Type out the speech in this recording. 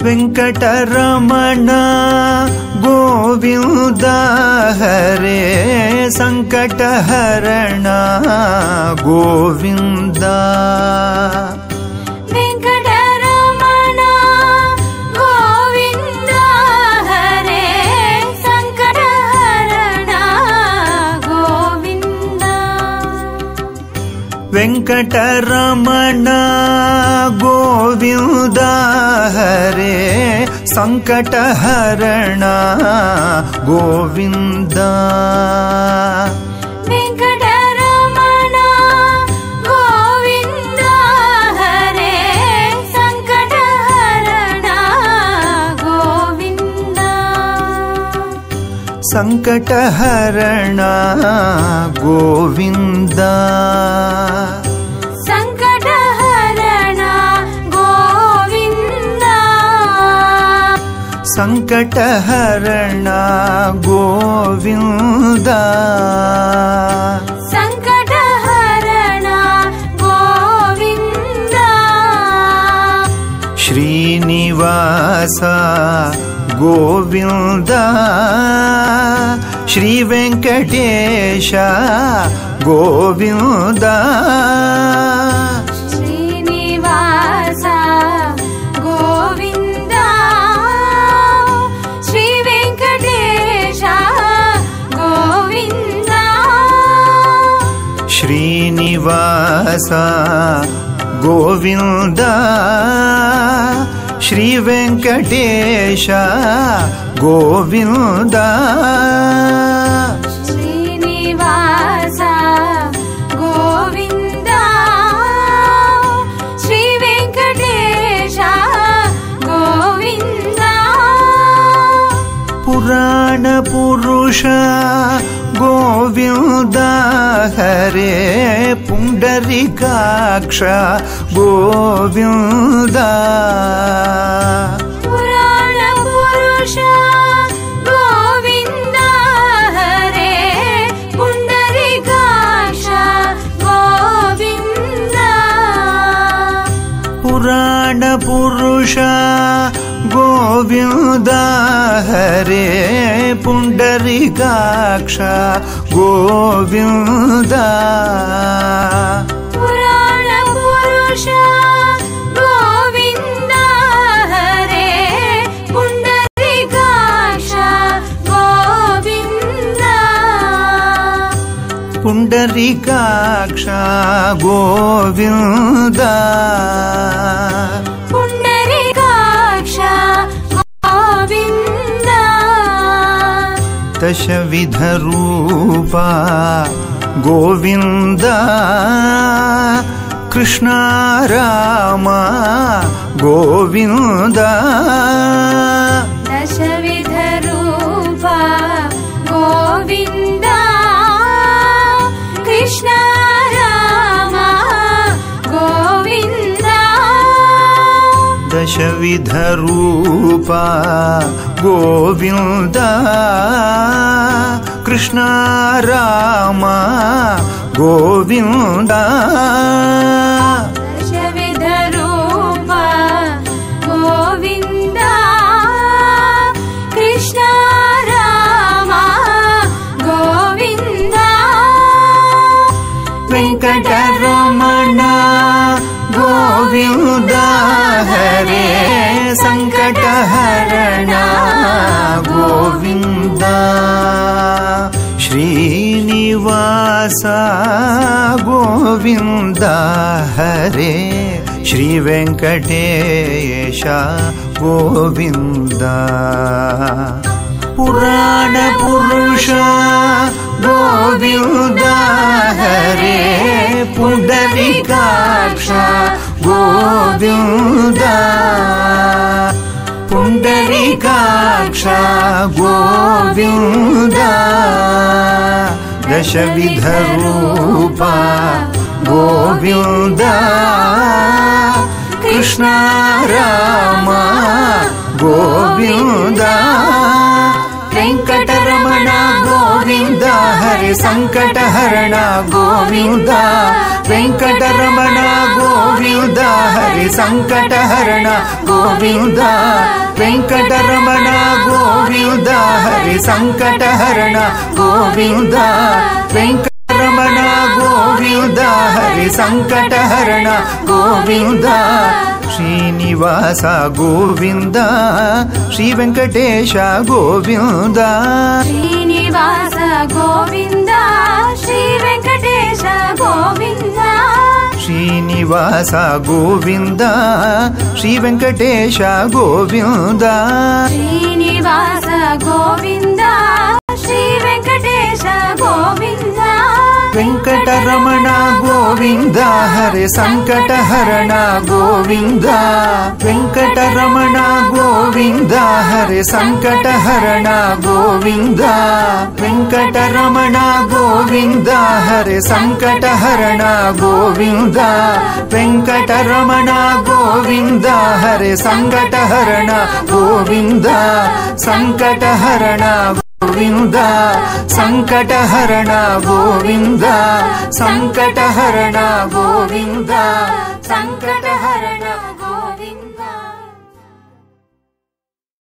ವೆಂಕಟರಮಣ ಗೋವಿಂದ ಹರೇ ಸಂಕಟಹರಣ ಗೋವಿಂದ. ವೆಂಕಟರಮಣ ಗೋವಿಂದ ಹರೇ ಸಂಕಟಹರಣ ಗೋವಿಂದ. ವೆಂಕಟರಮಣ ಗೋವಿಂದ ಹರೇ ಸಂಕಟಹರಣ ಗೋವಿಂದ. ವೆಂಕಟರಮಣ ಗೋವಿಂದ ಹರೇ ಸಂಕಟಹರಣ ಗೋವಿಂದ. ಸಂಕಟಹರಣ ಗೋವಿಂದ. ಸಂಕಟಹರಣ ಗೋವಿಂದ. ಸಂಕಟಹರಣ ಗೋವಿಂದ. ಸಂಕಟಹರಣ ಗೋವಿಂದ. ಶ್ರೀನಿವಾಸ ಗೋವಿಂದ. ಶ್ರೀ ವೆಂಕಟೇಶ ಗೋವಿಂದ. ಶ್ರೀನಿವಾಸ ಗೋವಿಂದ. ಶ್ರೀ ವೆಂಕಟೇಶ ಗೋವಿಂದ. ಶ್ರೀನಿವಾಸ ಗೋವಿಂದ. ಶ್ರೀ ವೆಂಕಟೇಶ ಗೋವಿಂದ. ಶ್ರೀನಿವಾಸ ಗೋವಿಂದ. ಶ್ರೀ ವೆಂಕಟೇಶ ಗೋವಿಂದ. ಪುರಾಣ ಪುರುಷ ಗೋವಿಂದ ಹರೇ ಪುಂಡರೀಕಾಕ್ಷ ಗೋವಿಂದ. ಪುರಾಣ ಪುರುಷ ಗೋವಿಂದ ಹರೇ ಪುಂಡರೀಕಾಕ್ಷ ಗೋವಿಂದ. ಪುರಾಣ ಪುರುಷ ಗೋವಿಂದ ಹರೇ ಪುಂಡರೀಕಾಕ್ಷ ಗೋವಿಂದ. ಪುರಾಣ ಪುರುಷ ಗೋವಿಂದ ಹರೇ ಪುಂಡರೀಕಾಕ್ಷ ಗೋವಿಂದ. ಪುಂಡರೀಕಾಕ್ಷ ಗೋವಿಂದ. ಪುಂಡರೀಕಾಕ್ಷ ಗೋವಿಂದ. ದಶವಿಧ ರೂಪ ಗೋವಿಂದ. ಕೃಷ್ಣ ರಾಮ ಗೋವಿಂದ. ದಶವಿಧ ರೂಪ ಗೋವಿಂದ. ಕೃಷ್ಣ ರಾಮ ಗೋವಿಂದ. ದಶವಿಧ ರೂಪ ಗೋವಿಂದ. ಕೃಷ್ಣ ರಾಮ ಗೋವಿಂದ. ದಶವಿಧ ರೂಪ ಗೋವಿಂದ. ಕೃಷ್ಣ ರಾಮ ಗೋವಿಂದ. ವೆಂಕಟರಮಣ ಗೋವಿಂದ ಹರೇ ಸಂಕಟಹರಣ ಗೋವಿಂದ. ಶ್ರೀನಿವಾಸ ಗೋವಿಂದ ಹರೇ ಶ್ರೀ ವೆಂಕಟೇಶ ಗೋವಿಂದ. ಪುರಾಣ ಪುರುಷ ಗೋವಿಂದ ಹರೇ ಪುಂಡರೀಕಾಕ್ಷ ಗೋವಿಂದ. ಪುಂಡರೀಕಾಕ್ಷ ಗೋವಿಂದ. ದಶವಿಧ ರೂಪ ಗೋವಿಂದ. ಕೃಷ್ಣ ರಾಮ ಗೋವಿಂದ. ವೆಂಕಟರಮಣ ಗೋವಿಂದ ಹರೇ హరి సంకటహరణ గోవింద వెంకటరమణ గోవింద హరి సంకటహరణ గోవింద వెంకటరమణ గోవింద హరి సంకటహరణ గోవింద వెంకటరమణ గోవింద హరి సంకటహరణ గోవింద శ్రీనివాస గోవింద శ్రీ వెంకటేశ గోవింద శ్రీనివాస గోవింద శ్రీ వెంకటేశ గోవింద శ్రీనివాస గోవింద శ్రీ వెంకటేశ గోవింద శ్రీనివాస గోవింద శ్రీ వెంకటేశ గోవింద వెంకటరమణ గోవింద హరి సంకటహరణ గోవింద వెంకటరమణ గోవింద హరి సంకటహరణ గోవింద వెంకటరమణ గోవింద హరి సంకటహరణ గోవింద వెంకటరమణ గోవింద హరి సంకటహరణ గోవింద సంకటహరణ గోవింద సంకటహరణ గోవింద సంకటహరణ గోవింద సంకట